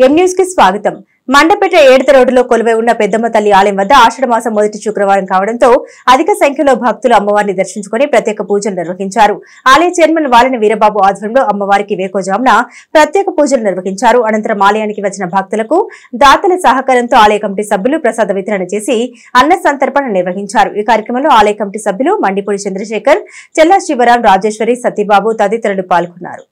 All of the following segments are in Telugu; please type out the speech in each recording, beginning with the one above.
ఎం న్యూస్ కి స్వాగతం. మండపేట ఏడత రోడ్డులో కొలువై ఉన్న పెద్దమ్మ తల్లి ఆలయం వద్ద ఆషాఢ మాసం మొదటి శుక్రవారం కావడంతో అధిక సంఖ్యలో భక్తులు అమ్మవారిని దర్శించుకుని ప్రత్యేక పూజలు నిర్వహించారు. ఆలయ చైర్మన్ వాలిన వీరబాబు ఆధ్వర్యంలో అమ్మవారికి వేకోజామున ప్రత్యేక పూజలు నిర్వహించారు. అనంతరం ఆలయానికి వచ్చిన భక్తులకు దాతల సహకారంతో ఆలయ కమిటీ సభ్యులు ప్రసాద వితరణ చేసి అన్న సంతర్పణ నిర్వహించారు. ఈ కార్యక్రమంలో ఆలయ కమిటీ సభ్యులు మండిపూడి చంద్రశేఖర్, చెల్లా శివరాం, రాజేశ్వరి, సతీబాబు తదితరులు పాల్గొన్నారు.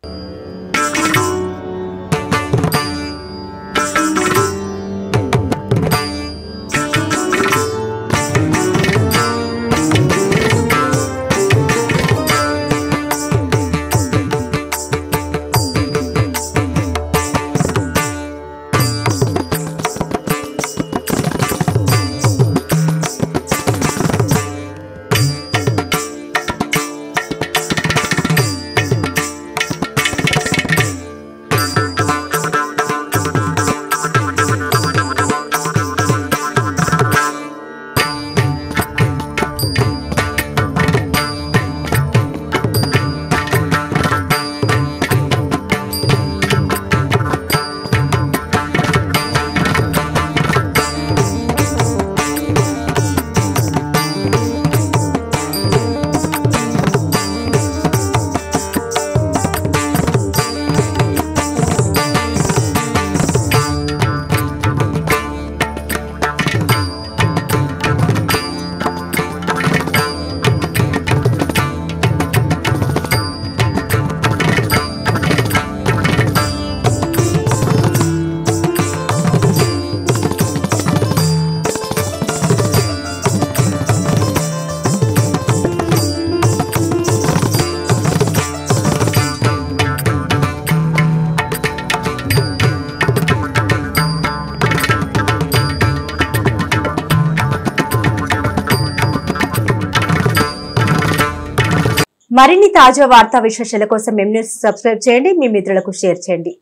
మరిన్ని తాజా వార్తా విశేషాల కోసం ఎం న్యూస్ సబ్స్క్రైబ్ చేయండి, మీ మిత్రులకు షేర్ చేయండి.